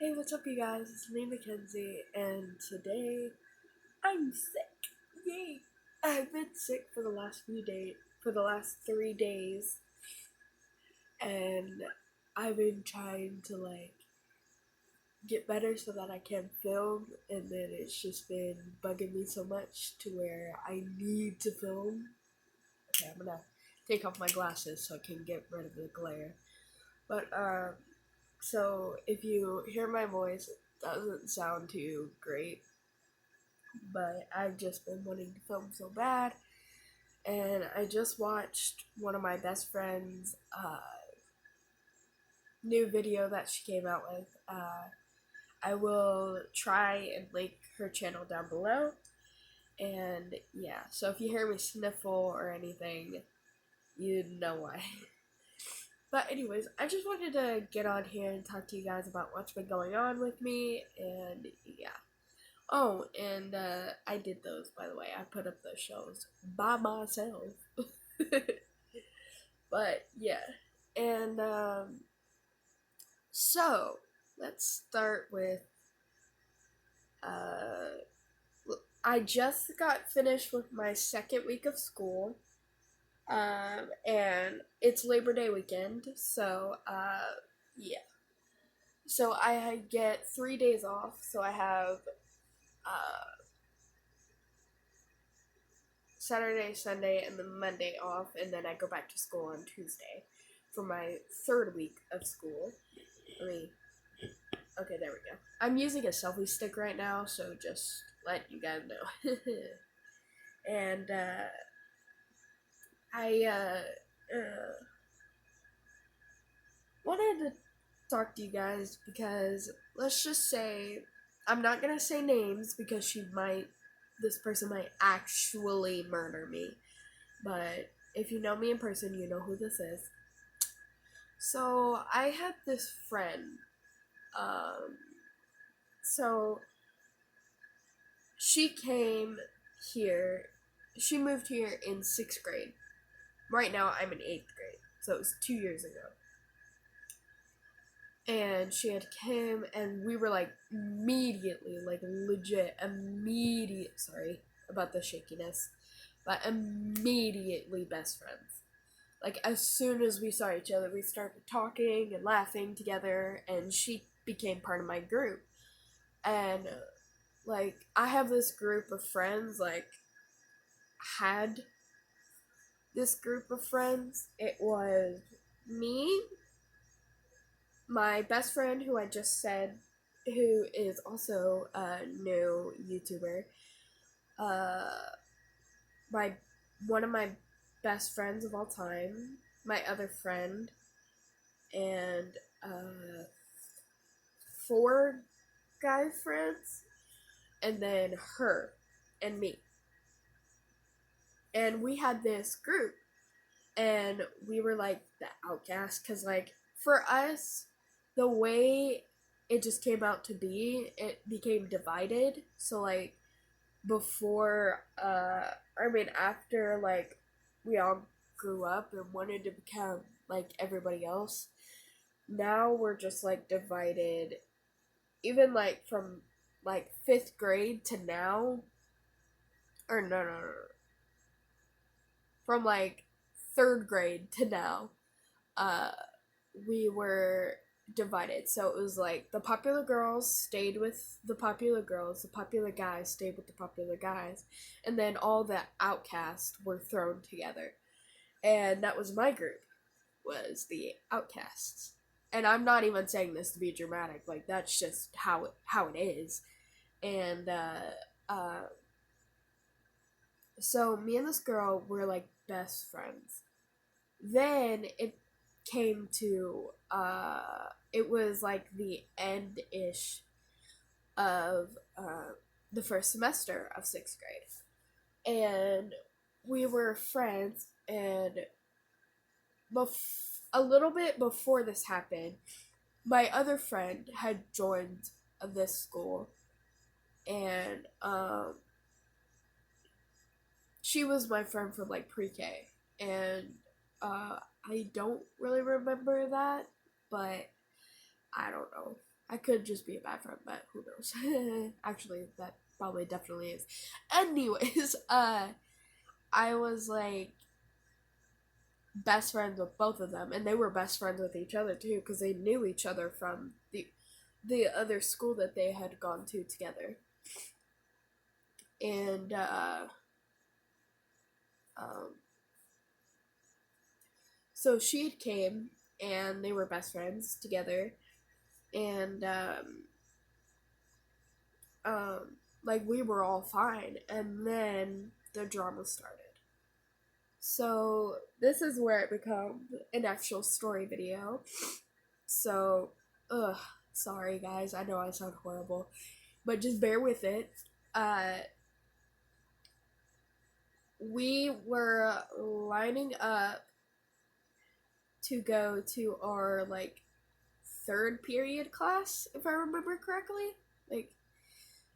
Hey, what's up, you guys? It's me, Mackenzie, and today I'm sick. Yay! I've been sick for the last 3 days, and I've been trying to get better so that I can film, and then it's just been bugging me so much to where I need to film. Okay, I'm gonna take off my glasses so I can get rid of the glare. But so if you hear my voice, it doesn't sound too great, but I've just been wanting to film so bad. And I just watched one of my best friends' new video that she came out with. I will try and link her channel down below. And yeah, so if you hear me sniffle or anything, you know why. But anyways, I just wanted to get on here and talk to you guys about what's been going on with me, and yeah. Oh, and I did those, by the way. I put up those shows by myself. But yeah. And so let's start with uh I just got finished with my second week of school. And it's Labor Day weekend, so yeah. So I get 3 days off. So I have uh Saturday, Sunday, and then Monday off, and then I go back to school on Tuesday for my third week of school. Okay, there we go. I'm using a selfie stick right now, so just let you guys know. And I wanted to talk to you guys because let's just say I'm not gonna say names because this person might actually murder me. But if you know me in person, you know who this is. So I had this friend. Um, so she came here. She moved here in 6th grade. Right now, I'm in 8th grade. So it was 2 years ago. And she had came, and we were immediately, legit, immediate. Sorry about the shakiness, but immediately best friends. As soon as we saw each other, we started talking and laughing together, and she became part of my group. And I have this group of friends, had this group of friends. It was me, my best friend, who I just said, who is also a new YouTuber, my one of my best friends of all time, my other friend, and four guy friends, and then her and me. And we had this group, and we were the outcast, because for us, the way it just came out to be, it became divided. So before after we all grew up and wanted to become like everybody else, now we're just divided, even from 5th grade to now, or no, from 3rd grade to now, uh we were divided. So it was the popular girls stayed with the popular girls, the popular guys stayed with the popular guys, and then all the outcasts were thrown together. And that was my group, was the outcasts. And I'm not even saying this to be dramatic, that's just how it is. And so me and this girl were best friends. Then it came to it was the end ish of the first semester of 6th grade, and we were friends. And a little bit before this happened, my other friend had joined this school, and she was my friend from pre-K, and I don't really remember that, but I don't know. I could just be a bad friend, but who knows? Actually, that probably definitely is. Anyways, I was like best friends with both of them, and they were best friends with each other too, because they knew each other from the other school that they had gone to together. And um, so she came, and they were best friends together, and like we were all fine, and then the drama started. So this is where it becomes an actual story video. So, sorry guys, I know I sound horrible, but just bear with it. Uh, we were lining up to go to our like third period class, if I remember correctly. Like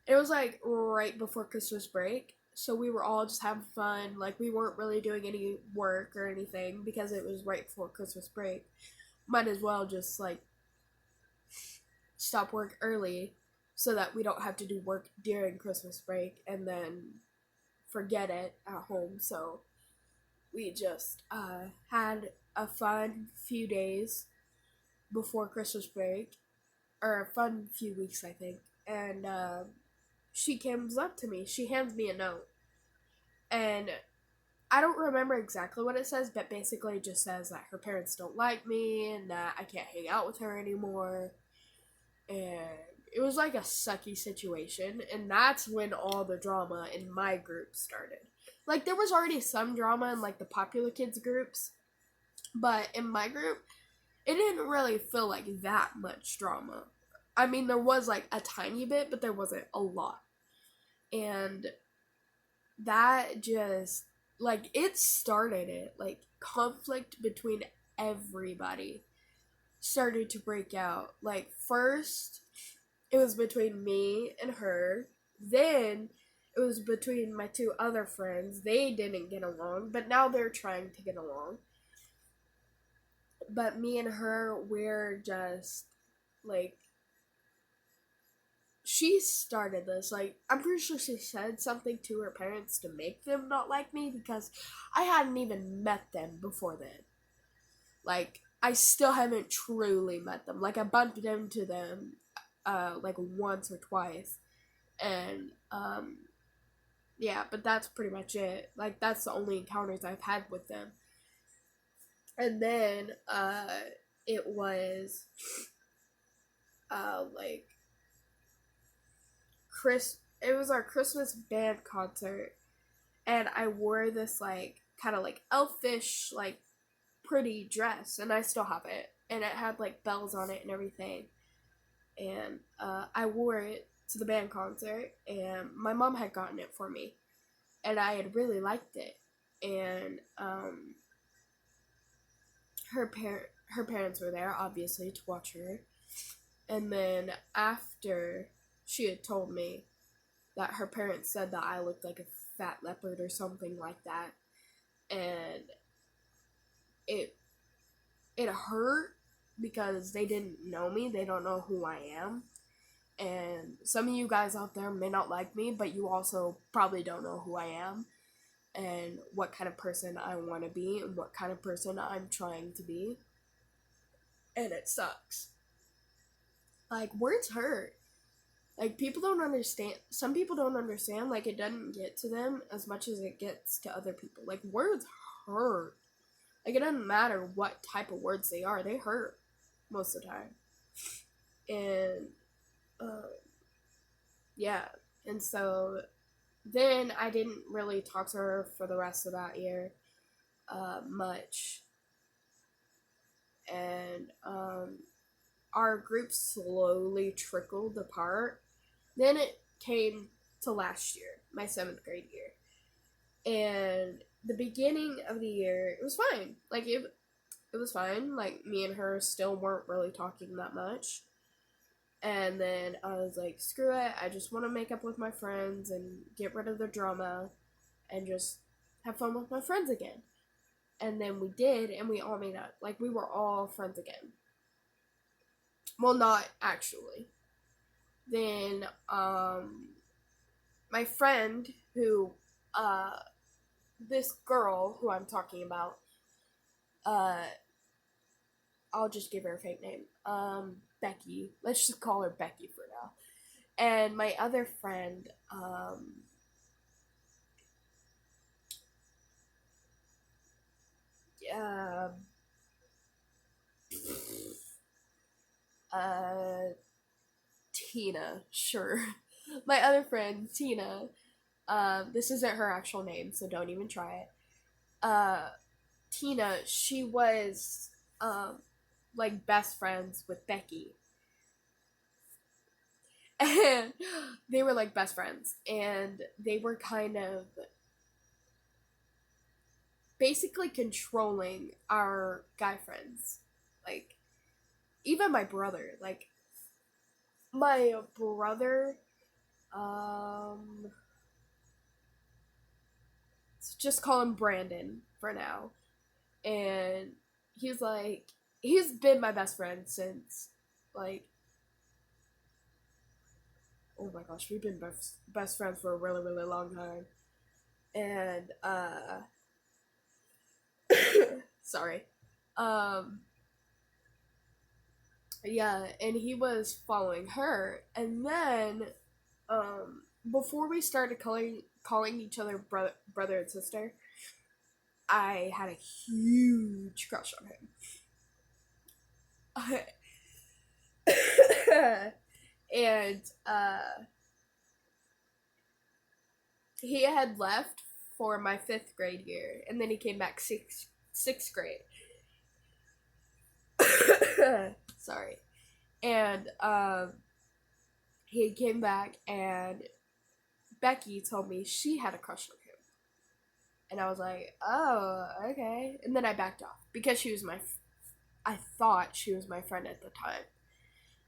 it was like right before Christmas break, so we were all just having fun. Like we weren't really doing any work or anything because it was right before Christmas break. Might as well just like stop work early so that we don't have to do work during Christmas break and then forget it at home. So we just had a fun few days before Christmas break, or a fun few weeks, I think. And she comes up to me. She hands me a note, and I don't remember exactly what it says, but basically it just says that her parents don't like me and that I can't hang out with her anymore. And it was like a sucky situation, and that's when all the drama in my group started. Like there was already some drama in like the popular kids groups, but in my group, it didn't really feel like that much drama. I mean, there was like a tiny bit, but there wasn't a lot. And that just, like, it started it. Like, conflict between everybody started to break out. Like, first, it was between me and her. Then, it was between my two other friends. They didn't get along, but now they're trying to get along. But me and her, we're just, like, she started this. Like, I'm pretty sure she said something to her parents to make them not like me because I hadn't even met them before then. Like, I still haven't truly met them. Like, I bumped into them, like once or twice. And, yeah, but that's pretty much it. Like, that's the only encounters I've had with them. And then, it was, like, it was our Christmas band concert, and I wore this like kind of like elfish like pretty dress, and I still have it, and it had like bells on it and everything, and I wore it to the band concert, and my mom had gotten it for me, and I had really liked it, and her parents were there obviously to watch her, and then after she had told me that her parents said that I looked like a fat leopard or something like that, and it it hurt because they didn't know me, they don't know who I am, and some of you guys out there may not like me, but you also probably don't know who I am and what kind of person I want to be and what kind of person I'm trying to be, and it sucks. Like words hurt. Like people don't understand. Some people don't understand. Like it doesn't get to them as much as it gets to other people. Like words hurt. Like it doesn't matter what type of words they are. They hurt most of the time. And uh, yeah. And so then I didn't really talk to her for the rest of that year much. And our group slowly trickled apart. Then it came to last year, my 7th grade year. And the beginning of the year, it was fine. Like, it was fine. Like, me and her still weren't really talking that much. And then I was like, screw it. I just want to make up with my friends and get rid of the drama and just have fun with my friends again. And then we did, and we all made up. Like, we were all friends again. Well, not actually. Then, my friend who, uh, this girl who I'm talking about, uh, I'll just give her a fake name. Becky. Let's just call her Becky for now. And my other friend, uh, uh, Tina, sure. My other friend, Tina, this isn't her actual name, so don't even try it. Uh, Tina, she was, like best friends with Becky. And they were like best friends. And they were kind of basically controlling our guy friends. Like, even my brother. Like, my brother, um, let's just call him Brandon for now. And he's like, he's been my best friend since, like, oh my gosh, we've been best friends for a really, really long time. And, sorry. Um, yeah, and he was following her. And then, before we started calling each other brother and sister, I had a huge crush on him. And he had left for my fifth grade year, and then he came back sixth grade. Sorry, and he came back, and Becky told me she had a crush on him, and I was like, oh, okay. And then I backed off because I thought she was my friend at the time,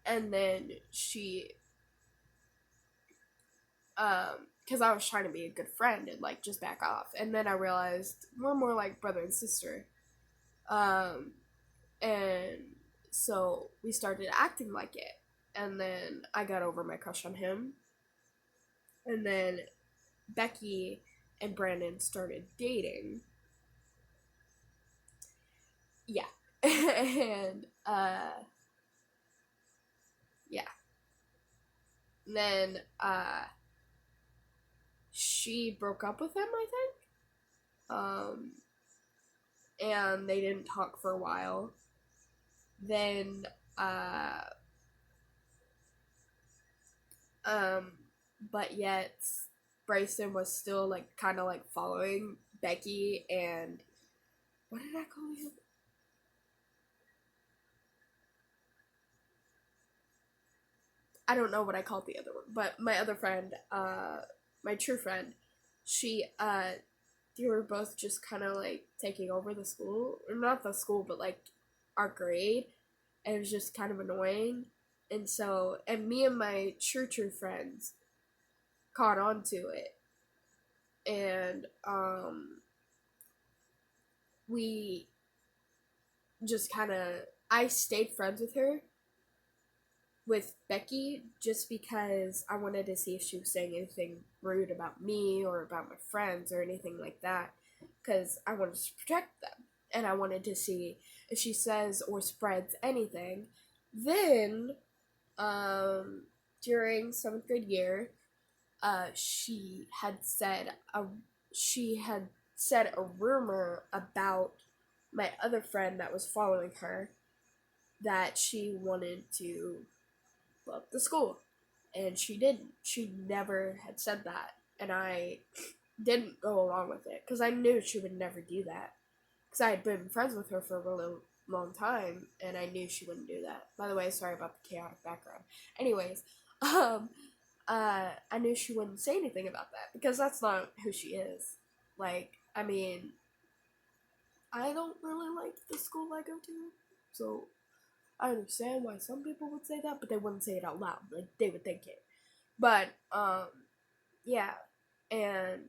and then because I was trying to be a good friend and like just back off, and then I realized we're more like brother and sister, um, and so we started acting like it, and then I got over my crush on him, and then Becky and Brandon started dating. Yeah. And yeah. And then she broke up with him, I think. And they didn't talk for a while. Then uh um but yet Bryson was still like kind of like following Becky, and what did I call him? I don't know what I called the other one, but my other friend, my true friend, she, they were both just kind of like taking over the school, or not the school, but like our grade, and it was just kind of annoying. And so, and me and my true friends caught on to it, and we just kind of, I stayed friends with her, with Becky, just because I wanted to see if she was saying anything rude about me or about my friends or anything like that, because I wanted to protect them. And I wanted to see if she says or spreads anything. Then, um, during seventh grade year, she had said she had said a rumor about my other friend that was following her, that she wanted to love the school. And she didn't. She never had said that. And I didn't go along with it because I knew she would never do that. Because I had been friends with her for a really long time, and I knew she wouldn't do that. By the way, sorry about the chaotic background. Anyways, um, I knew she wouldn't say anything about that because that's not who she is. Like, I mean, I don't really like the school I go to, so I understand why some people would say that, but they wouldn't say it out loud. Like, they would think it. But yeah, and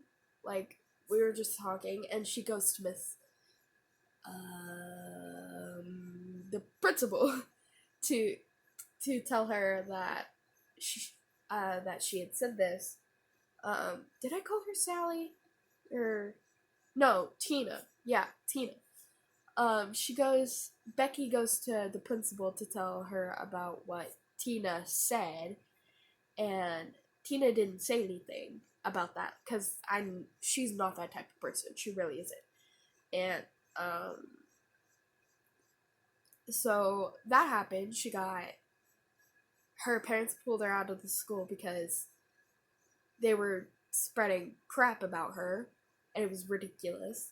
like we were just talking, and she goes to Miss the principal to to tell her that she had said this. Did I call her Sally? Or no, Tina. Yeah, Tina. Becky goes to the principal to tell her about what Tina said, and Tina didn't say anything about that because she's not that type of person. She really isn't. And um, so that happened. Her parents pulled her out of the school because they were spreading crap about her, and it was ridiculous.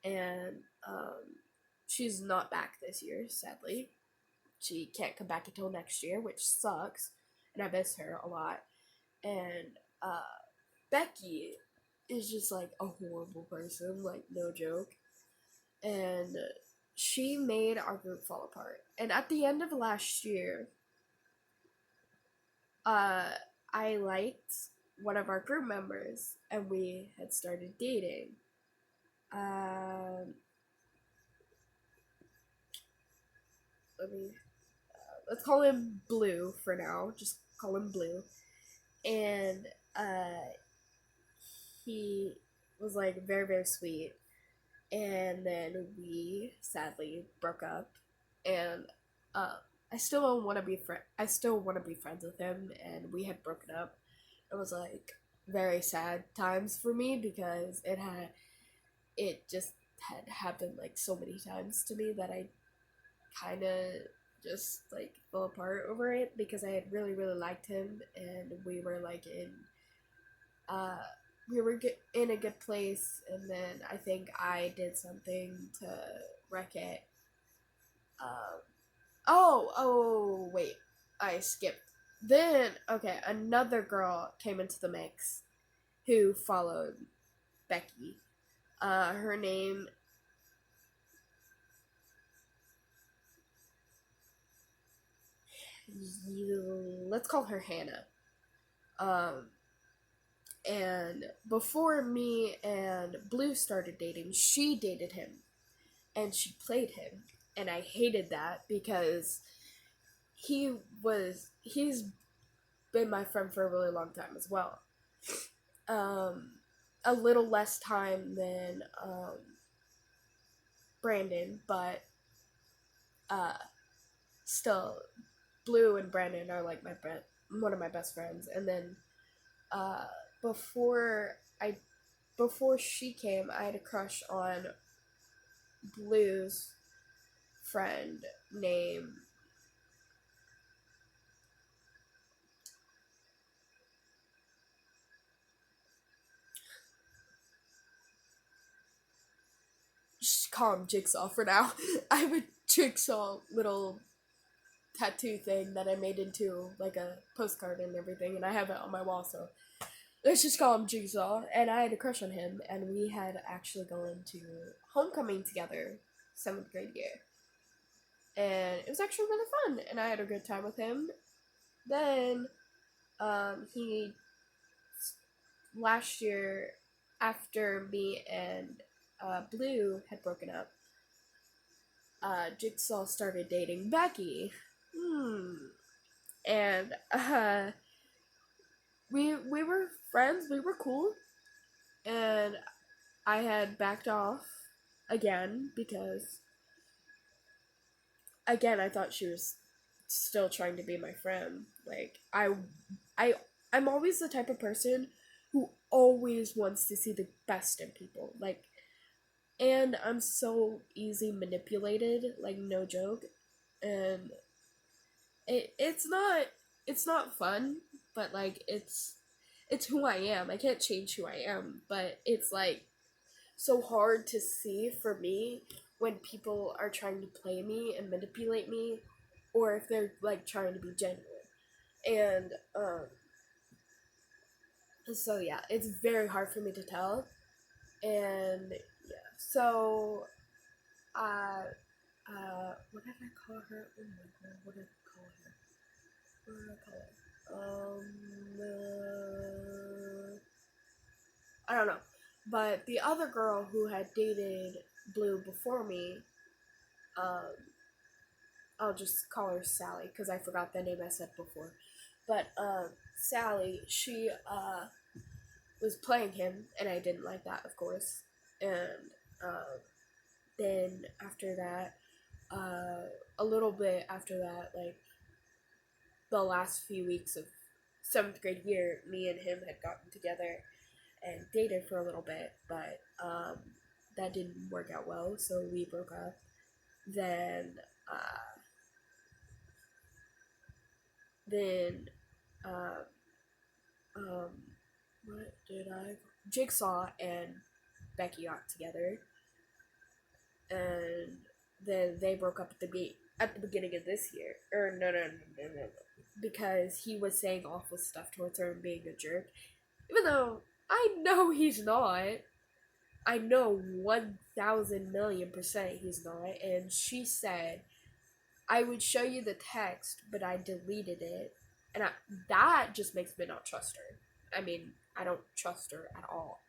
And she's not back this year, sadly. She can't come back until next year, which sucks, and I miss her a lot. And Becky is just like a horrible person, like no joke. And she made our group fall apart. And at the end of last year, I liked one of our group members, and we had started dating. Um, let's call him Blue for now. Just call him Blue. And he was like very, very sweet. And then we sadly broke up. And I still don't want to be I still want to be friends with him. And we had broken up. It was like very sad times for me because it just had happened like so many times to me that I kind of just like fell apart over it because I had really, really liked him, and we were like uh in a good place, and then I think I did something to wreck it. um wait, I skipped. Then okay, another girl came into the mix who followed Becky. Her name, let's call her Hannah. Um, and before me and Blue started dating, she dated him and she played him. And I hated that because he's been my friend for a really long time as well. Um, a little less time than Brandon, but uh, still, Blue and Brandon are like one of my best friends. And then uh, before I before she came, I had a crush on Blue's friend named, just call him Jigsaw for now. I have a Jigsaw little tattoo thing that I made into like a postcard and everything, and I have it on my wall, so let's just call him Jigsaw. And I had a crush on him, and we had actually gone to homecoming together, 7th grade year. And it was actually really fun, and I had a good time with him. Then, he, last year, after me and Blue had broken up, Jigsaw started dating Becky. And we were friends. We were cool, and I had backed off again because again I thought she was still trying to be my friend. Like I I'm always the type of person who always wants to see the best in people. Like, and I'm so easy manipulated, like no joke. And it's not fun, but like it's who I am. I can't change who I am, but it's like so hard to see for me when people are trying to play me and manipulate me, or if they're like trying to be genuine. And so yeah, it's very hard for me to tell. And yeah, so uh what did I call her? Oh my god, what did I call her? What did I call her? I don't know. But the other girl who had dated Blue before me, um, I'll just call her Sally because I forgot the name I said before. But Sally, she was playing him, and I didn't like that, of course. And then after that, a little bit after that, like the last few weeks of seventh grade year, me and him had gotten together and dated for a little bit, but that didn't work out well, so we broke up. Then, then, uh, um, what did I? Jigsaw and Becky got together, and then they broke up at the beginning of this year. Or no, because he was saying awful stuff towards her and being a jerk, even though I know he's not. I know 1,000,000,000% he's not. And she said, I would show you the text, but I deleted it. And that just makes me not trust her. I mean, I don't trust her at all.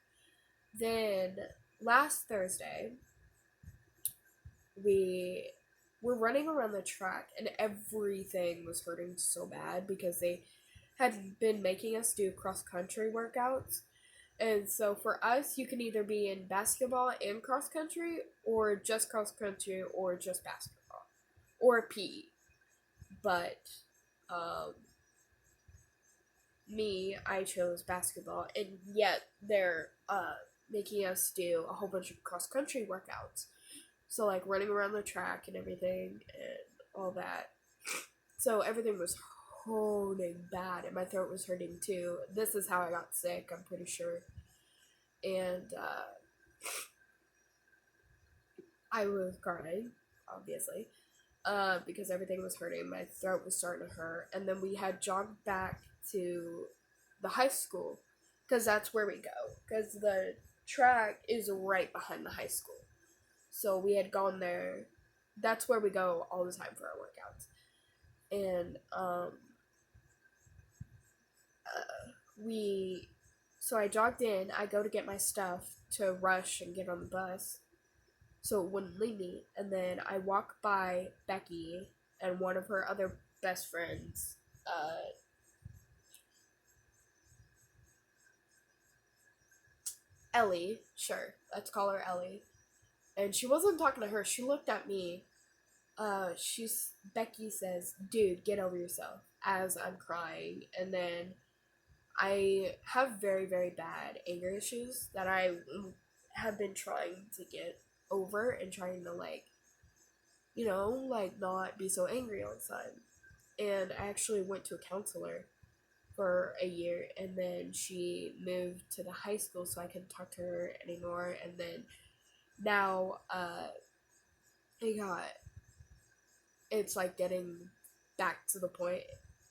Then last Thursday, we were running around the track and everything was hurting so bad because they had been making us do cross country workouts. And so for us, you can either be in basketball and cross country, or just cross country, or just basketball, or PE. But um, I chose basketball, and yet they're making us do a whole bunch of cross country workouts. So like running around the track and everything and all that. So everything was hurting bad, and my throat was hurting too. This is how I got sick, I'm pretty sure. And I was crying, obviously, because everything was hurting. My throat was starting to hurt, and then we had jogged back to the high school because that's where we go. Because the track is right behind the high school, so we had gone there. That's where we go all the time for our workouts, and we. So I jogged in. I go to get my stuff to rush and get on the bus, so it wouldn't leave me. And then I walk by Becky and one of her other best friends, Ellie. Sure, let's call her Ellie. And she wasn't talking to her. She looked at me. Becky says, "Dude, get over yourself." As I'm crying, and then I have very very bad anger issues that I have been trying to get over and trying to like not be so angry all the time. And I actually went to a counselor for a year, and then she moved to the high school so I couldn't talk to her anymore. And then now it got it's like getting back to the point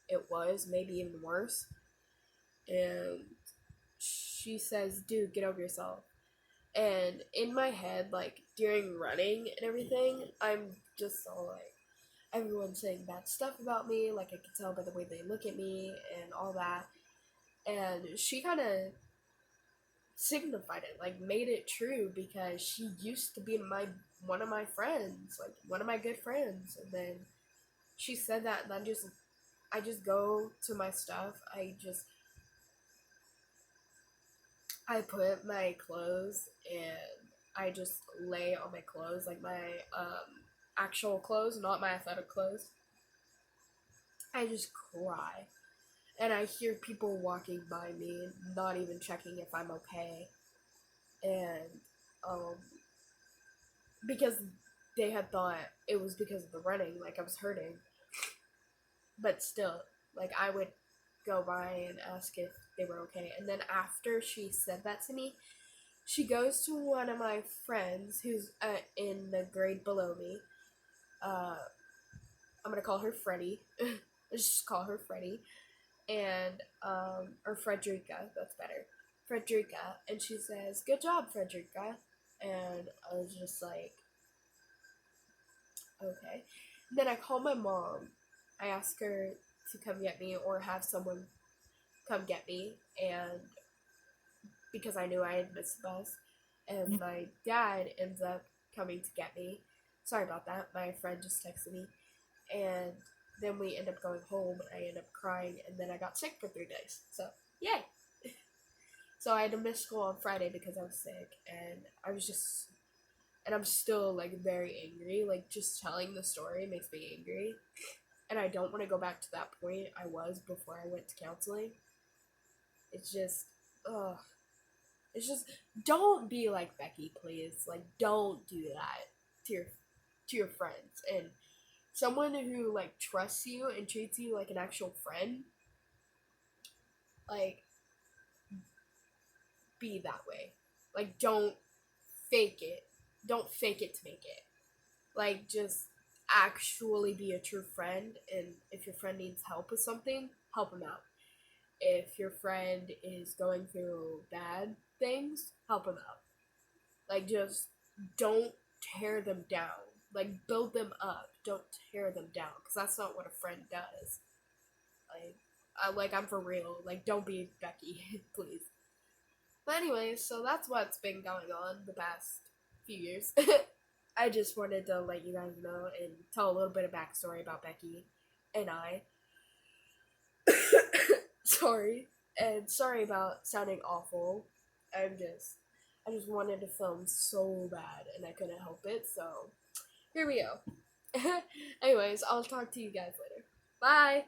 it was, maybe even worse. And she says, "Dude, get over yourself." And in my head, like during running and everything, I'm just all like, everyone's saying bad stuff about me. Like I can tell by the way they look at me and all that. And she kind of signified it, like made it true, because she used to be one of my friends, like one of my good friends. And then she said that, and I just go to my stuff. I put my clothes and I just lay on my clothes, like my actual clothes, not my athletic clothes. I just cry. And I hear people walking by me, not even checking if I'm okay. And um, because they had thought it was because of the running, like I was hurting. But still, like I would go by and ask if they were okay. And then after she said that to me, she goes to one of my friends who's in the grade below me. I'm gonna call her Freddie. Let's just call her Freddie. And or Frederica, that's better. Frederica, and she says, "Good job, Frederica." And I was just like, okay. And then I call my mom. I ask her to come get me or have someone come get me, and because I knew I had missed the bus. And my dad ends up coming to get me. Sorry about that. My friend just texted me. and then we end up going home, and I end up crying, and then I got sick for 3 days. So, yay! So I had to miss school on Friday because I was sick, and I was just, and I'm still, like, very angry. Like, just telling the story makes me angry, and I don't want to go back to that point I was before I went to counseling. It's just, ugh. It's just, don't be like Becky, please. Like, don't do that to your friends. And someone who, like, trusts you and treats you like an actual friend, like, be that way. Like, don't fake it. Don't fake it to make it. Like, just actually be a true friend. And if your friend needs help with something, help them out. If your friend is going through bad things, help them out. Like, just don't tear them down. Like, build them up. Don't tear them down, because that's not what a friend does. I'm for real. Like, don't be Becky, please. But anyway, so that's what's been going on the past few years. I just wanted to let you guys know and tell a little bit of backstory about Becky and I. Sorry. And sorry about sounding awful. I just wanted to film so bad and I couldn't help it, so here we go. Anyways, I'll talk to you guys later. Bye!